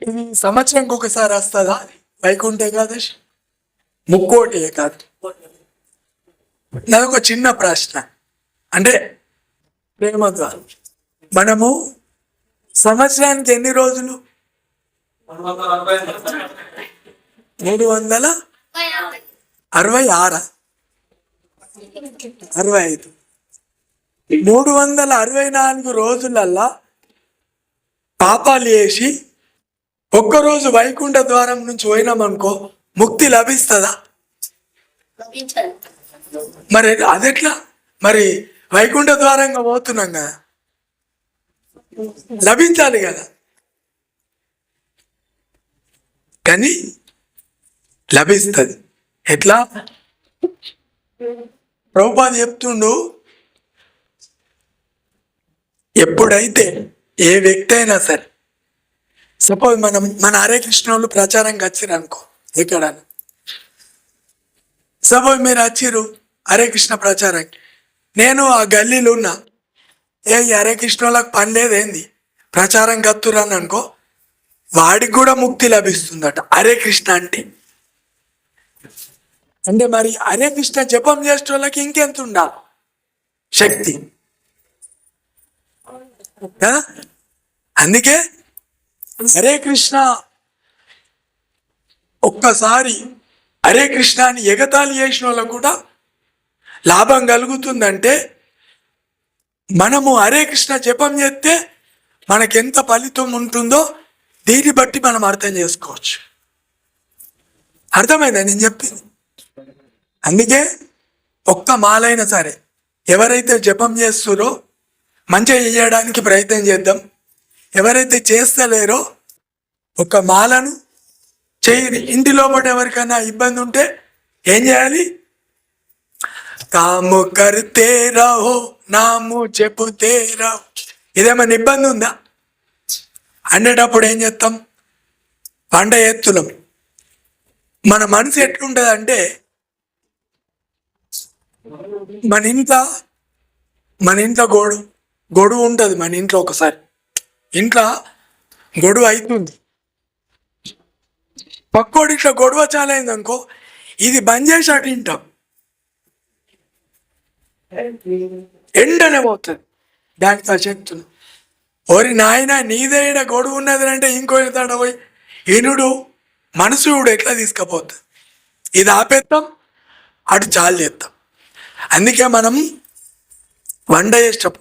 ఇది సంవత్సరంకి ఒకసారి వస్తుందా వైకుంఠ ఏకాదశి? ముక్కోటి ఏకాదశి. నాదొక చిన్న ప్రశ్న, అంటే ప్రేమ ద్వారా మనము సంవత్సరానికి ఎన్ని రోజులు? 366, 65, 364 రోజులల్లా పాపాలు చేసి ఒక్కరోజు వైకుంఠ ద్వారం నుంచి పోయినామనుకో ముక్తి లభిస్తుందా? మరి అదెట్లా? మరి వైకుంఠ ద్వారంగా పోతున్నాం కదా, లభించాలి కదా. కానీ లభిస్తుంది. ఎట్లా? ప్రభుపాద చెప్తుండు, ఎప్పుడైతే ఏ వ్యక్తి అయినా సరే, సపోజ్ మన హరే కృష్ణ వాళ్ళు ప్రచారంకి వచ్చిరు అనుకో, ఇక్కడ సపోజ్ మీరు వచ్చిరు హరే కృష్ణ ప్రచారానికి, నేను ఆ గల్లీలో ఉన్నా, హరే కృష్ణ వాళ్ళకి పని లేదేంది ప్రచారం కత్తురాను అనుకో, వాడికి కూడా ముక్తి లభిస్తుందట హరే కృష్ణ అంటే మరి హరే కృష్ణ జపం చేసే వాళ్ళకి ఇంకెంత ఉండాలి శక్తి. అందుకే హరే కృష్ణ ఒక్కసారి హరే కృష్ణ అని ఎగతాళి చేసిన వాళ్ళకు కూడా లాభం కలుగుతుందంటే, మనము హరే కృష్ణ జపం చేస్తే మనకెంత ఫలితం ఉంటుందో దీన్ని బట్టి మనం అర్థం చేసుకోవచ్చు. అర్థమైందా నేను చెప్పింది? అందుకే ఒక్క మాలైనా సరే ఎవరైతే జపం చేస్తారో మంచిగా చేయడానికి ప్రయత్నం చేద్దాం. ఎవరైతే చేస్తలేరో ఒక మాలను చేయని. ఇంటిలో పాటు ఎవరికైనా ఇబ్బంది ఉంటే ఏం చేయాలి? కాము కర్తే రహో నాము చెప్పుతే రహో. ఇదేమన్నా ఇబ్బంది ఉందా అనేటప్పుడు ఏం చేస్తాం? పంట ఎత్తులం. మన మనసు ఎట్లుంటుంది అంటే, మన ఇంట్లో గొడువు ఉంటుంది. మన ఇంట్లో ఒకసారి ఇంట్లో గొడవ అవుతుంది, పక్కోడి ఇట్లా గొడవ చాలా అయింది అనుకో, ఇది బంద్ చేసి అటు వింటాం, ఎండనే పోతుంది. దానికి ఆ శక్తులు, ఓరి నాయన నీదేడ గొడవ ఉన్నది అంటే ఇంకో తాడ పోయి ఈనుడు మనసు ఎట్లా తీసుకుపోతుంది. ఇది ఆపేస్తాం, అటు చాలు చేస్తాం. అందుకే మనం వంట చేసేటప్పుడు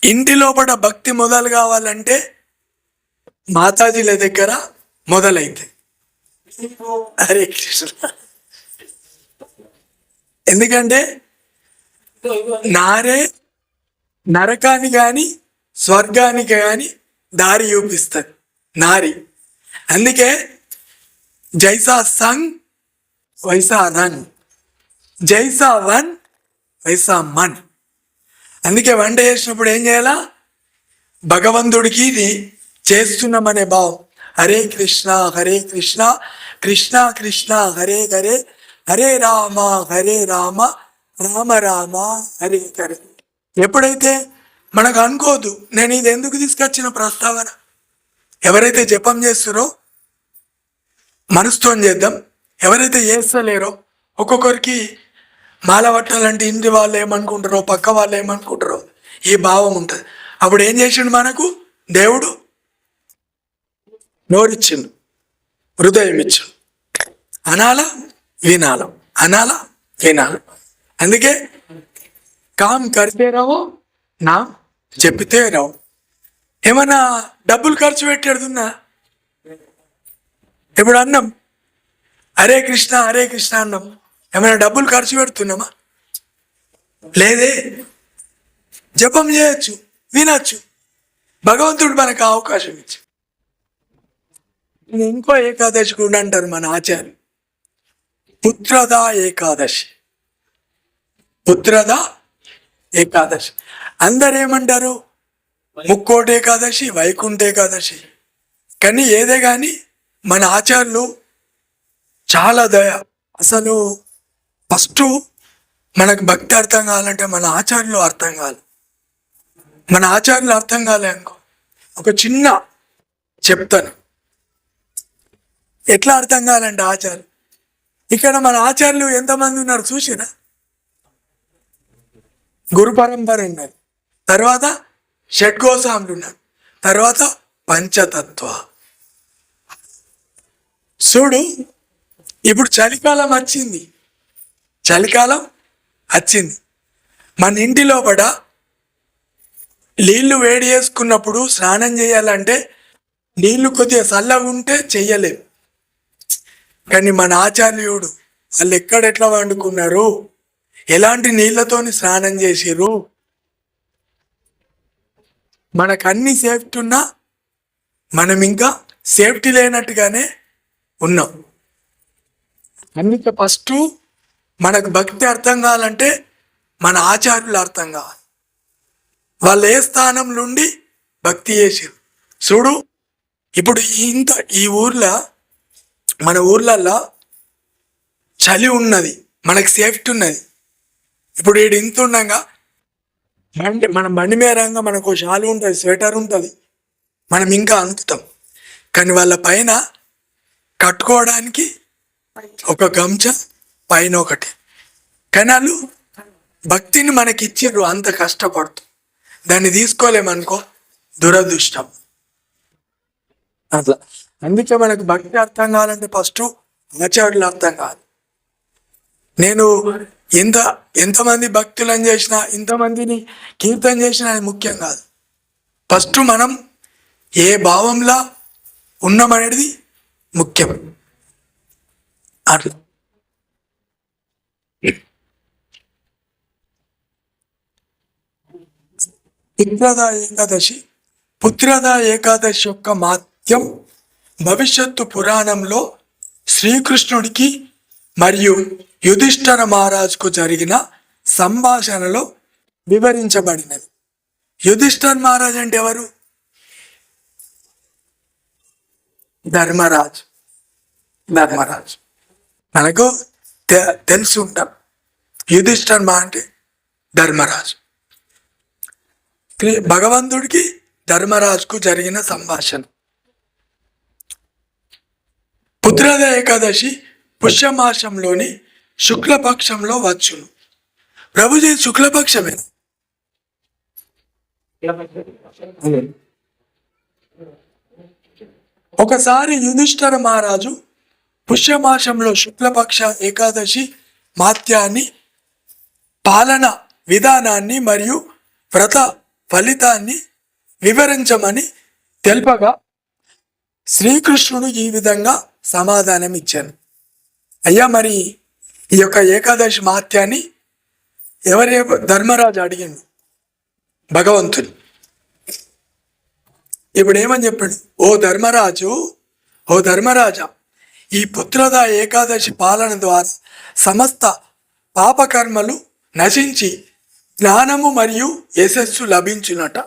ఇంటి లోపల భక్తి మొదలు కావాలంటే మాతాజీల దగ్గర మొదలైతే హరే కృష్ణ. ఎందుకంటే నారే నరకానికి కానీ స్వర్గానికి కానీ దారి చూపిస్తుంది నారి. అందుకే జైసా సంగ్ వైసా రన్, జైసా వన్ వైసా మన్. అందుకే వంట చేసినప్పుడు ఏం చేయాలా? భగవంతుడికి ఇది చేస్తున్నామనే భావం. హరే కృష్ణ కృష్ణ కృష్ణ హరే హరే, హరే రామ రామ రామ హరే హరే. ఎప్పుడైతే మనకు అనుకోదు నేను ఇది ఎందుకు తీసుకొచ్చిన ప్రస్తావన, ఎవరైతే జపం చేస్తారో మనసుతో చేద్దాం. ఎవరైతే చేస్తలేరో ఒక్కొక్కరికి మాల పట్టాలంటే ఇంటి వాళ్ళు ఏమనుకుంటారో, పక్క వాళ్ళు ఏమనుకుంటారో ఈ భావం ఉంటుంది. అప్పుడు ఏం చేసిండు మనకు దేవుడు? నోరిచ్చిండు, హృదయం ఇచ్చిండు. అనాల వినాల. అందుకే కామ్ కరితే రావో నా చెప్పితే రావు. ఏమన్నా డబ్బులు ఖర్చు పెట్టేడుతుందా? ఇప్పుడు అన్నం హరే కృష్ణ అన్నం ఏమైనా డబ్బులు ఖర్చు పెడుతున్నామా? లేదే. జపం చేయొచ్చు, వినొచ్చు. భగవంతుడు మనకు అవకాశం ఇచ్చు. ఇంకో ఏకాదశి కూడా అంటారు మన ఆచార్య, పుత్రదా ఏకాదశి. అందరు ఏమంటారు? ముక్కోటి ఏకాదశి, వైకుంఠ ఏకాదశి. కానీ ఏదే కానీ మన ఆచార్యులు చాలా దయ. అసలు ఫస్ట్ మనకు భక్తి అర్థం కావాలంటే మన ఆచార్యులు అర్థం కావాలి. మన ఆచార్యులు అర్థం కాలే అనుకో, ఒక చిన్న చెప్తాను. ఎట్లా అర్థం కావాలంటే ఆచార్యులు, ఇక్కడ మన ఆచార్యులు ఎంతమంది ఉన్నారు చూసినా? గురు పరంపర ఉన్నది, తర్వాత షడ్గోసాములు ఉన్నారు, తర్వాత పంచతత్వ. చూడు, ఇప్పుడు చలికాలం వచ్చింది, చలికాలం వచ్చింది. మన ఇంటి లోపల నీళ్లు వేడి చేసుకున్నప్పుడు స్నానం చేయాలంటే నీళ్లు కొద్దిగా చల్లగా ఉంటే చెయ్యలేము. కానీ మన ఆచార్యుడు వాళ్ళు ఎట్లా వండుకున్నారు, ఎలాంటి నీళ్లతోని స్నానం చేసిర్రు, మనకు అన్ని సేఫ్టీ ఉన్నా మనం ఇంకా సేఫ్టీ లేనట్టుగానే ఉన్నాం. అందుకే ఫస్ట్ మనకు భక్తి అర్థం కావాలంటే మన ఆచార్యులు అర్థం కావాలి. వాళ్ళు ఏ స్థానం నుండి భక్తి చేసారు చూడు. ఇప్పుడు ఈ ఊర్లో, మన ఊర్లల్లో చలి ఉన్నది, మనకు సేఫ్టీ ఉన్నది. ఇప్పుడు ఈడు ఇంత ఉండగా మనం బండి మేరంగా మనకు షాలు ఉంటుంది, స్వెటర్ ఉంటుంది, మనం ఇంకా అనుకుతాం. కానీ వాళ్ళ పైన కట్టుకోవడానికి ఒక గంజ, పైన ఒకటి. కానీ వాళ్ళు భక్తిని మనకి ఇచ్చిర్రు, అంత కష్టపడుతూ. దాన్ని తీసుకోలేమనుకో దురదృష్టం. అట్లా అందుకే మనకు భక్తి అర్థం కావాలంటే ఫస్ట్ ఆచార్యులు అర్థం కావాలి. నేను ఎంతమంది భక్తులను చేసినా, ఇంతమందిని కీర్తన చేసినా అది ముఖ్యం కాదు. ఫస్ట్ మనం ఏ భావంలో ఉన్నామనేది ముఖ్యం. అట్లా పుత్రద ఏకాదశి యొక్క మాత్యం భవిష్యత్తు పురాణంలో శ్రీకృష్ణుడికి మరియు యుధిష్ఠిర మహారాజుకు జరిగిన సంభాషణలో వివరించబడినది. యుధిష్ఠిర మహారాజు అంటే ఎవరు? ధర్మరాజు. మనకు తెలిసి ఉంటాం, యుధిష్ఠిర అంటే ధర్మరాజు. భగవంతుడికి ధర్మరాజుకు జరిగిన సంభాషణ. పుత్రద ఏకాదశి పుష్యమాసంలోని శుక్లపక్షంలో వచ్చును. ప్రభుజీ శుక్లపక్షమే. ఒకసారి యుధిష్ఠిర మహారాజు పుష్యమాసంలో శుక్లపక్ష ఏకాదశి మాత్యాన్ని, పాలన విధానాన్ని మరియు వ్రత ఫలితాన్ని వివరించమని తెలుపగా శ్రీకృష్ణుడు ఈ విధంగా సమాధానం ఇచ్చాను. అయ్యా, మరి ఈ యొక్క ఏకాదశి మహాత్యాన్ని ధర్మరాజు అడిగిండు భగవంతుని. ఇప్పుడు ఏమని చెప్పాడు? ఓ ధర్మరాజా, ఈ పుత్రద ఏకాదశి పాలన ద్వారా సమస్త పాపకర్మలు నశించి జ్ఞానము మరియు యశస్సు లభించినట.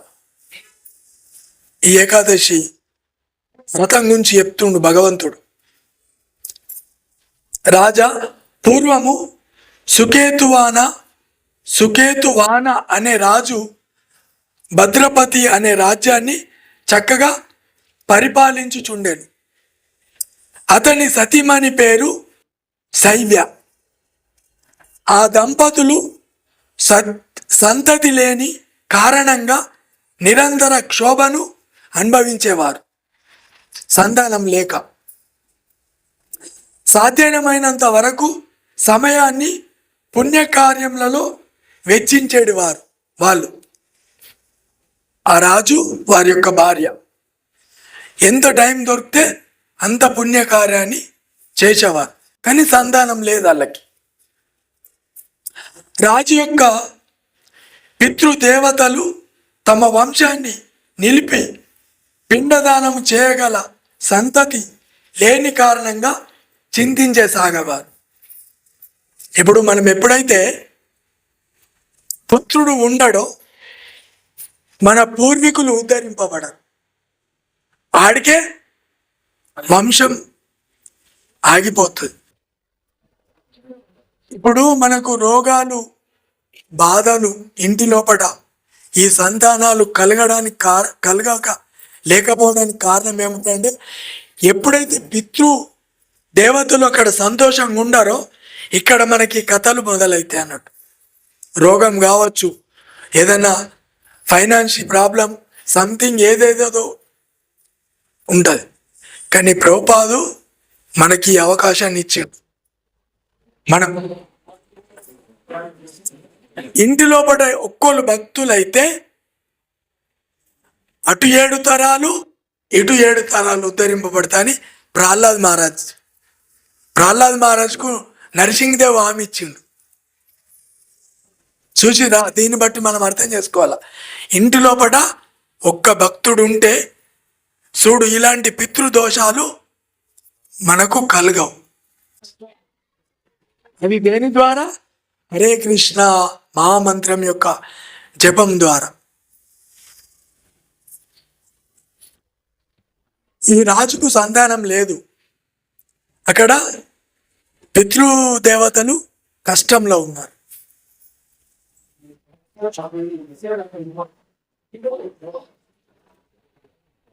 ఈ ఏకాదశి వ్రతం గురించి చెప్తుండు భగవంతుడు. రాజా, పూర్వము సుకేతువాన అనే రాజు భద్రపతి అనే రాజ్యాన్ని చక్కగా పరిపాలించుచుండెను. అతని సతీమణి పేరు శైవ్య. ఆ దంపతులు సంతతి లేని కారణంగా నిరంతర క్షోభను అనుభవించేవారు. సంతానం లేక సాధ్యమైనంత వరకు సమయాన్ని పుణ్యకార్యములలో వెచ్చించేవారు వాళ్ళు. ఆ రాజు, వారి యొక్క భార్య ఎంత టైం దొరికితే అంత పుణ్యకార్యాన్ని చేసేవారు. కానీ సంతానం లేదు వాళ్ళకి. రాజు యొక్క పితృదేవతలు తమ వంశాన్ని నిలిపి పిండదానం చేయగల సంతతి లేని కారణంగా చింతించేసాగవారు. ఇప్పుడు మనం ఎప్పుడైతే పుత్రుడు ఉండడో మన పూర్వీకులు ఉద్ధరింపబడరు, ఆడికే వంశం ఆగిపోతుంది. ఇప్పుడు మనకు రోగాలు, బాధలు ఇంటి లోపల ఈ సంతానాలు కలగక లేకపోవడానికి కారణం ఏమిటంటే ఎప్పుడైతే దేవతలు అక్కడ సంతోషంగా ఉండరో ఇక్కడ మనకి కథలు మొదలైతాయి అన్నట్టు. రోగం కావచ్చు, ఏదైనా ఫైనాన్షియల్ ప్రాబ్లం, సంథింగ్ ఏదేదో ఉంటుంది. కానీ ప్రభుపాదు మనకి ఈ అవకాశాన్ని ఇచ్చాడు. మనం ఇంటి లోపల ఒక్కోళ్ళు భక్తులైతే అటు 7 తరాలు ఇటు 7 తరాలు ఉద్ధరింపబడతాని ప్రహ్లాద్ మహారాజ్కు నరసింహదేవ్ హామీ ఇచ్చిండు. చూసిరా, దీన్ని బట్టి మనం అర్థం చేసుకోవాలా. ఇంటి లోపల ఒక్క భక్తుడు ఉంటే చూడు ఇలాంటి పితృదోషాలు మనకు కలగవు. అవి దేని ద్వారా? హరే కృష్ణ మహామంత్రం యొక్క జపం ద్వారా. ఈ రాజుకు సంతానం లేదు. అక్కడ పితృదేవతలు కష్టంలో ఉన్నారు.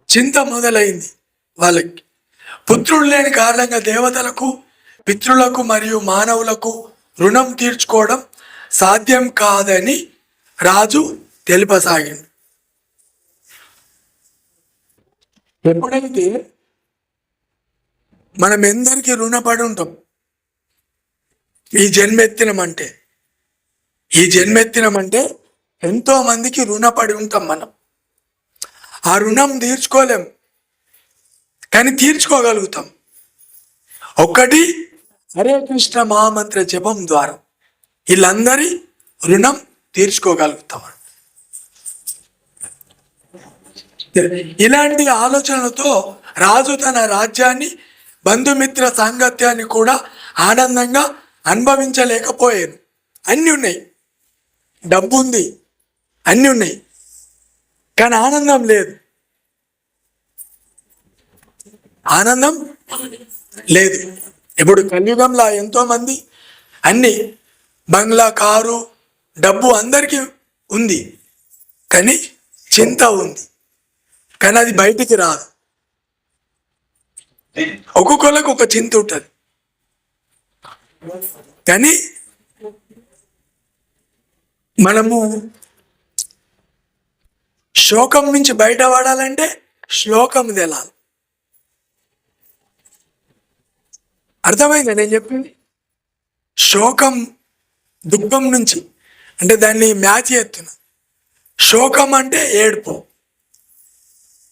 చింత మొదలైంది వాళ్ళకి. పుత్రులు లేని కారణంగా దేవతలకు, పితృలకు మరియు మానవులకు రుణం తీర్చుకోవడం సాధ్యం కాదని రాజు తెలుపసాగింది. ఎప్పుడైతే మనం ఎందరికీ రుణపడి ఉంటాం, ఈ జన్మెత్తినమంటే ఎంతో మందికి రుణపడి ఉంటాం మనం. ఆ రుణం తీర్చుకోలేం, కానీ తీర్చుకోగలుగుతాం. ఒక్కటి హరే కృష్ణ మహామంత్ర జపం ద్వారా వీళ్ళందరి రుణం తీర్చుకోగలుగుతాం. ఇలాంటి ఆలోచనలతో రాజు తన రాజ్యాన్ని, బంధుమిత్ర సాంగత్యాన్ని కూడా ఆనందంగా అనుభవించలేకపోయాను. అన్నీ ఉన్నాయి, డబ్బు ఉంది, అన్నీ ఉన్నాయి, కానీ ఆనందం లేదు. ఆనందం లేదు. ఇప్పుడు కలియుగంలో ఎంతో మంది అన్ని బంగ్లా, కారు, డబ్బు అందరికీ ఉంది, కానీ చింత ఉంది, కానీ అది బయటికి రాదు. ఒక్కొక్కరికి ఒక చింత ఉంటుంది, కానీ మనము శోకం నుంచి బయటపడాలంటే శ్లోకం తెలాలి. అర్థమైందా నేను చెప్పింది? శోకం దుఃఖం నుంచి, అంటే దాన్ని మ్యాచ్ చేస్తున్నా. శోకం అంటే ఏడుపు,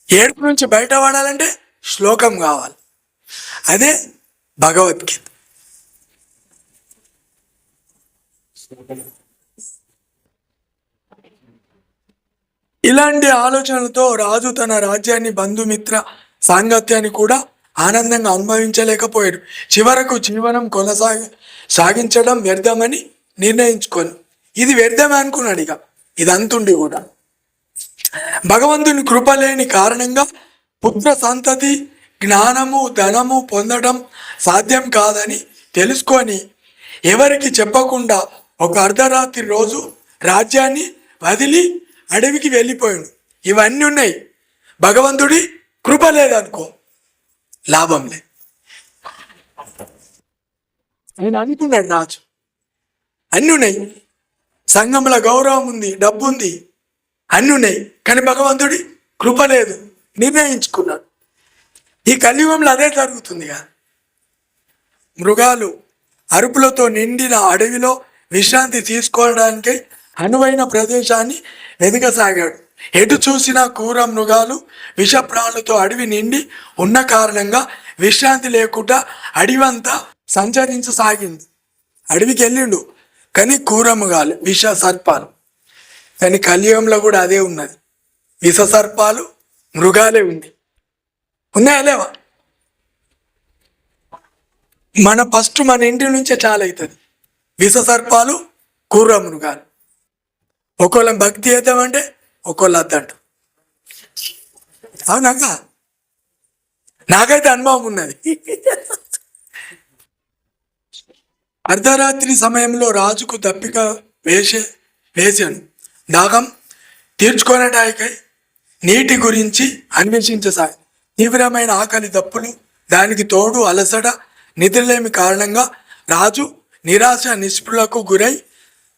ఏడుపు నుంచి బయటపడాలంటే శ్లోకం కావాలి. అదే భగవద్గీత. ఇలాంటి ఆలోచనలతో రాజు తన రాజ్యాన్ని, బంధుమిత్ర సాంగత్యాన్ని కూడా ఆనందంగా అనుభవించలేకపోయాడు. చివరకు జీవనం సాగించడం వ్యర్థమని నిర్ణయించుకొని, ఇది వ్యర్థమే అనుకున్నాడు. ఇది అంతుండి కూడా భగవంతుని కృప లేని కారణంగా పుత్ర సంతతి, జ్ఞానము, ధనము పొందడం సాధ్యం కాదని తెలుసుకొని ఎవరికి చెప్పకుండా ఒక అర్ధరాత్రి రోజు రాజ్యాన్ని వదిలి అడవికి వెళ్ళిపోయాడు. ఇవన్నీ ఉన్నాయి, భగవంతుడి కృప లేదనుకో, లాభం లేదు. ఆయన అనుకున్నాడు రాజు, అన్నీ ఉన్నాయి, సంఘంలో గౌరవం ఉంది, డబ్బు ఉంది, అన్నీ ఉన్నాయి, కానీ భగవంతుడి కృప లేదు, నిర్ణయించుకున్నాడు. ఈ కలియుగంలో అదే జరుగుతుందిగా. మృగాలు అరుపులతో నిండిన అడవిలో విశ్రాంతి తీసుకోవడానికి అనువైన ప్రదేశాన్ని వెతకసాగాడు. ఎటు చూసినా క్రూర మృగాలు, విషప్రాణులతో అడవి నిండి ఉన్న కారణంగా విశ్రాంతి లేకుండా అడవంతా సంచరించసాగింది. అడవికి వెళ్ళిండు, కానీ క్రూర మృగాలు, విష సర్పాలు. కానీ కలియుగంలో కూడా అదే ఉన్నది, విష సర్పాలు, మృగాలే ఉంది. ఉన్నాయా లేవా? ఫస్ట్ మన ఇంటి నుంచే చాలా అవుతుంది. విష సర్పాలు, క్రూర మృగాలు. ఒకళ్ళ భక్తి చేద్దామంటే ఒకళ్ళు వద్దంట. అవునాక నాకైతే అనుభవం ఉన్నది. అర్ధరాత్రి సమయంలో రాజుకు దప్పిక వేసాను. దాహం తీర్చుకోనటానికై నీటి గురించి అన్వేషించసాగి తీవ్రమైన ఆకలి దప్పులు, దానికి తోడు అలసట, నిద్రలేమి కారణంగా రాజు నిరాశ నిస్పృహలకు గురై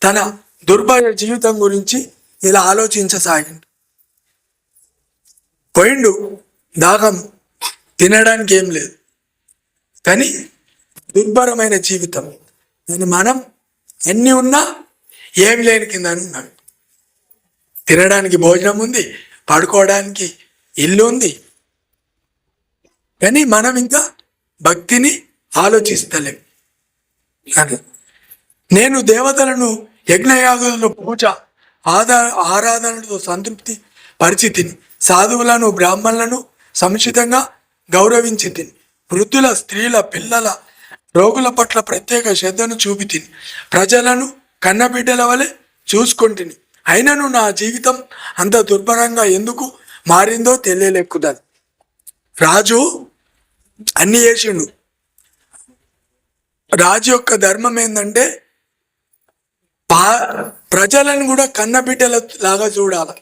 తన దుర్భర జీవితం గురించి ఇలా ఆలోచించసాగిండు. పోయిండు, దాహం, తినడానికి ఏం లేదు, కానీ దుర్భరమైన జీవితం. కానీ మనం ఎన్ని ఉన్నా ఏం లేని కింద ఉన్నాం. తినడానికి భోజనం ఉంది, పడుకోవడానికి ఇల్లు ఉంది, కానీ మనం ఇంకా భక్తిని ఆలోచిస్తలేం. అని నేను దేవతలను యజ్ఞయాగులలో పూజ ఆరాధనలతో సంతృప్తి పరిచితిని, సాధువులను బ్రాహ్మణులను సముచితంగా గౌరవించి తిని, వృద్ధుల స్త్రీల పిల్లల రోగుల పట్ల ప్రత్యేక శ్రద్ధను చూపితిని, ప్రజలను కన్నబిడ్డల వలె చూసుకుంటుని. అయినను నా జీవితం అంత దుర్భరంగా ఎందుకు మారిందో తెలియలేకున్నది. రాజు అన్ని చేసిండు. రాజు యొక్క ధర్మం ఏంటంటే ప్రజలను కూడా కన్నబిడ్డల లాగా చూడాలి.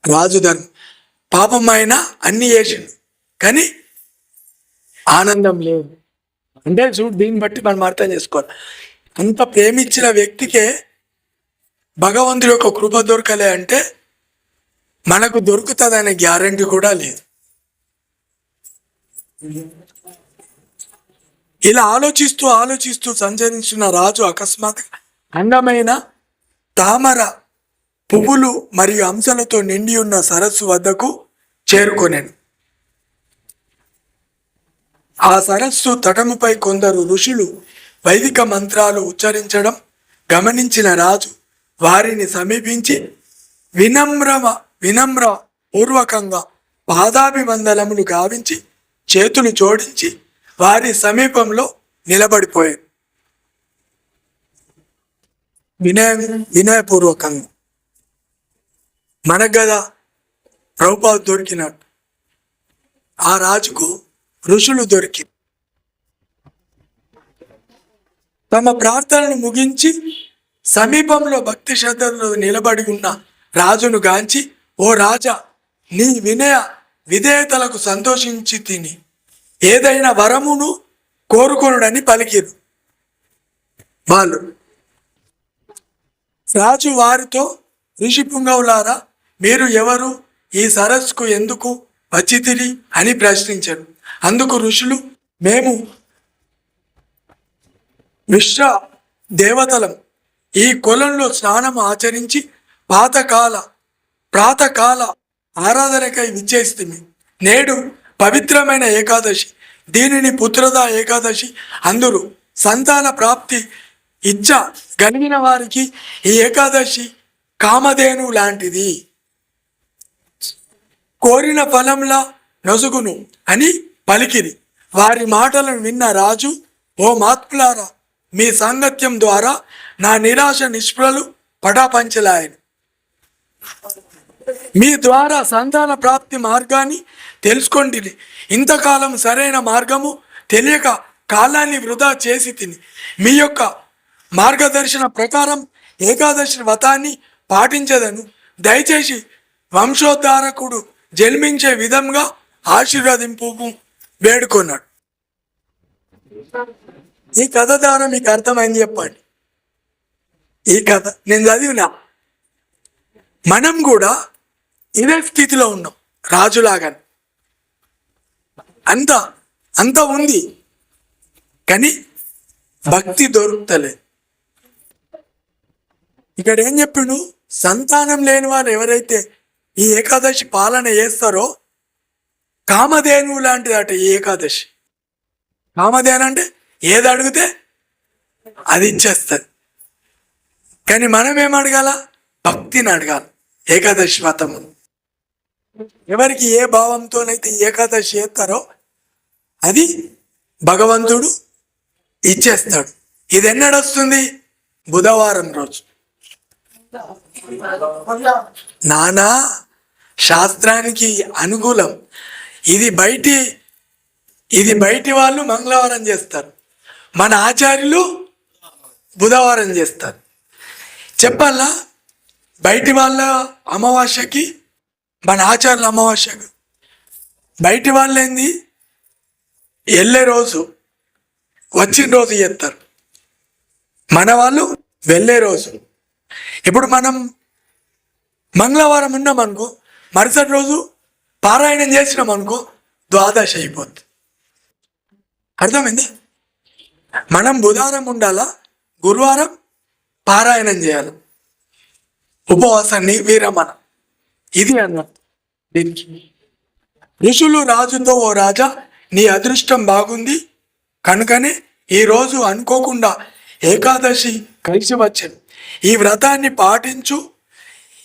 రాజు ధర్మం. పాపం ఆయన అన్ని చేసిండు, కానీ ఆనందం లేదు. అంటే చూడు, దీన్ని బట్టి మనం అర్థం చేసుకోవాలి. అంత ప్రేమించిన వ్యక్తికే భగవంతుడి యొక్క కృప దొరకలే అంటే మనకు దొరుకుతుందనే గ్యారంటీ కూడా లేదు. ఇలా ఆలోచిస్తూ సంచరించిన రాజు అకస్మాత్తుగా అందమైన తామర పువ్వులు మరియు అంశాలతో నిండి ఉన్న సరస్సు వద్దకు చేరుకొనెను. ఆ సరస్సు తటముపై కొందరు ఋషులు వైదిక మంత్రాలు ఉచ్చరించడం గమనించిన రాజు వారిని సమీపించి వినమ్ర పూర్వకంగా పాదాభివందనములు గావించి చేతులు జోడించి వారి సమీపంలో నిలబడిపోయారు. వినయపూర్వకంగా. మనకు కదా ప్రభుపాదు దొరికినట్టు ఆ రాజుకు ఋషులు దొరికి తమ ప్రార్థనను ముగించి సమీపంలో భక్తి శ్రద్ధలో నిలబడి ఉన్న రాజును గాంచి, ఓ రాజా, నీ వినయ విధేయతలకు సంతోషించి తిని ఏదైనా వరమును కోరుకొనుడని పలికిరు. వాళ్ళు రాజు వారితో, ఋషి పుంగవులారా, మీరు ఎవరు, ఈ సరస్సుకు ఎందుకు వచ్చితిరి అని ప్రశ్నించారు. అందుకు ఋషులు, మేము విశ్వ దేవతలం. ఈ కొలంలో స్నానం ఆచరించి ప్రాతకాల ఆరాధనకై విచ్చేస్తుంది. నేడు పవిత్రమైన ఏకాదశి, దీనిని పుత్రదా ఏకాదశి అందరూ. సంతాన ప్రాప్తి ఇచ్చ కలిగిన వారికి ఈ ఏకాదశి కామధేను లాంటిది, కోరిన ఫలంలా నొసుగును అని పలికిరి. వారి మాటలను విన్న రాజు, ఓ మాత్పులారా, మీ సాంగత్యం ద్వారా నా నిరాశ నిస్పృహలు పటాపంచలాయను. మీ ద్వారా సంతాన ప్రాప్తి మార్గాన్ని తెలుసుకోండి. ఇంతకాలం సరైన మార్గము తెలియక కాలాన్ని వృధా చేసి తిని మీ యొక్క మార్గదర్శన ప్రకారం ఏకాదశి వ్రతాన్ని పాటించదను. దయచేసి వంశోద్ధారకుడు జన్మించే విధంగా ఆశీర్వదింపు వేడుకున్నాడు. ఈ కథ ద్వారా మీకు అర్థమైంది చెప్పండి. ఈ కథ నేను చదివినా. మనం కూడా ఇదే స్థితిలో ఉన్నాం రాజులాగా. అంత ఉంది, కానీ భక్తి దొరుకుతలేదు. ఇక్కడ ఏం చెప్పిండు, సంతానం లేని వారు ఎవరైతే ఈ ఏకాదశి పాలన చేస్తారో కామధేనువు లాంటిదట ఈ ఏకాదశి. కామధేను అంటే ఏది అడిగితే అది ఇచ్చేస్తుంది. కానీ మనం ఏం అడగాల? భక్తిని అడగాలి. ఏకాదశి వ్రతము ఎవరికి ఏ భావంతోనైతే ఏకాదశి చేస్తారో అది భగవంతుడు ఇచ్చేస్తాడు. ఇది ఎన్నడొస్తుంది? బుధవారం రోజు. నానా శాస్త్రానికి అనుకూలం. ఇది బయటి వాళ్ళు మంగళవారం చేస్తారు, మన ఆచార్యులు బుధవారం చేస్తారు. చెప్పాలా? బయటి వాళ్ళ అమావాస్యకి మన ఆచార్యుల అమావాస్యకు. బయటి వాళ్ళు ఏంది వెళ్ళే రోజు, వచ్చిన రోజు చేస్తారు. మన వాళ్ళు వెళ్ళే రోజు. ఇప్పుడు మనం మంగళవారం ఉన్నాం అనుకో, మరుసటి రోజు పారాయణం చేసినాం అనుకో, ద్వాదశి అయిపోద్ది. అర్థమైంది? మనం బుధవారం ఉండాలా, గురువారం పారాయణం చేయాలి, ఉపవాసాన్ని విరమణ. ఇది అన్నట్టు దీనికి. ఋషులు రాజుతో, ఓ రాజా, నీ అదృష్టం బాగుంది కనుకనే ఈరోజు అనుకోకుండా ఏకాదశి కలిసి వచ్చాను. ఈ వ్రతాన్ని పాటించు.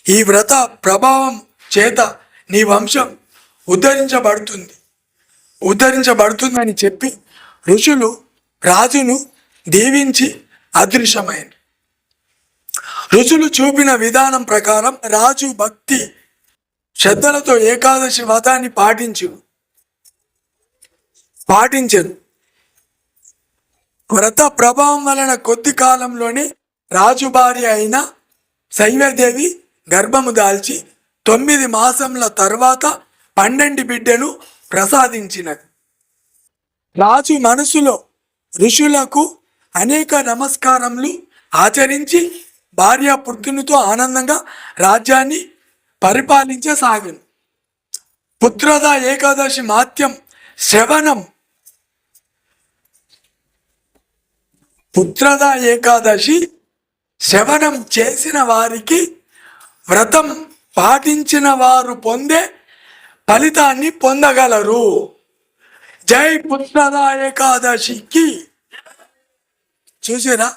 ఈ వ్రత ప్రభావం చేత నీ వంశం ఉద్ధరించబడుతుందని చెప్పి ఋషులు రాజును దీవించి అదృశ్యమైంది. రుచులు చూపిన విధానం ప్రకారం రాజు భక్తి శ్రద్ధలతో ఏకాదశి వ్రతాన్ని పాటించను. వ్రత ప్రభావం వలన కొద్ది కాలంలోనే రాజు భార్య అయిన శైవదేవి గర్భము దాల్చి 9 మాసముల తర్వాత 12 బిడ్డను ప్రసాదించినది. రాజు మనసులో ఋషులకు అనేక నమస్కారములు ఆచరించి భార్య పుత్రునితో ఆనందంగా రాజ్యాన్ని పరిపాలించసాగను. పుత్రద ఏకాదశి మాత్యం శ్రవణం. పుత్రద ఏకాదశి శ్రవణం చేసిన వారికి, వ్రతం పాటించిన వారు పొందే ఫలితాన్ని పొందగలరు. జై పుత్రద ఏకాదశికి. చూసారా,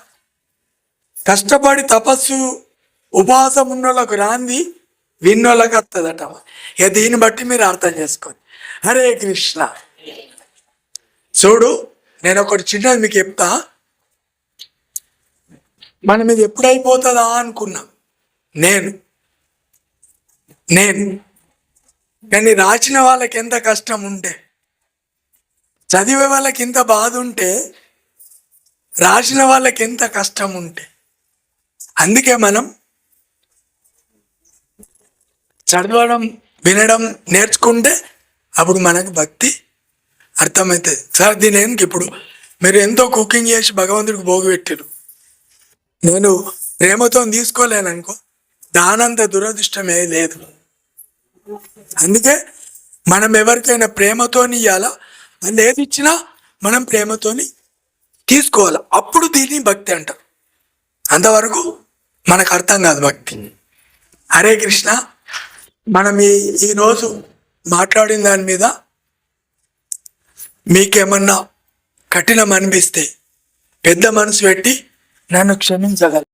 కష్టపడి తపస్సు ఉపవాసం ఉన్నోళ్ళకు రాంది విన్నోళ్ళకి వస్తుందట. ఇక దీన్ని బట్టి మీరు అర్థం చేసుకోండి. హరే కృష్ణ. చూడు, నేను ఒకటి చిన్నది మీకు చెప్తా. మనం ఇది ఎప్పుడైపోతుందా అనుకున్నాం. నేను కానీ రాసిన వాళ్ళకి ఎంత కష్టం ఉంటే, చదివే వాళ్ళకి ఎంత బాధ ఉంటే, రాసిన వాళ్ళకి ఎంత కష్టం ఉంటే, అందుకే మనం చదవడం, వినడం నేర్చుకుంటే అప్పుడు మనకు భక్తి అర్థమవుతుంది. సార్ దీని ఎందుకు, ఇప్పుడు మీరు ఎంతో కుకింగ్ చేసి భగవంతుడికి భోగి పెట్టారు, నేను ప్రేమతో తీసుకోలేననుకో, దానంత దురదృష్టమే లేదు. అందుకే మనం ఎవరికైనా ప్రేమతోని ఇవ్వాలా, అది ఏది ఇచ్చినా మనం ప్రేమతోని తీసుకోవాలి. అప్పుడు దీన్ని భక్తి అంటారు. అంతవరకు మనకు అర్థం కాదు భక్తి. హరే కృష్ణ. మనం ఈరోజు మాట్లాడిన దాని మీద మీకేమన్నా కఠినం అనిపిస్తే పెద్ద మనసు పెట్టి నన్ను క్షమించగలరు.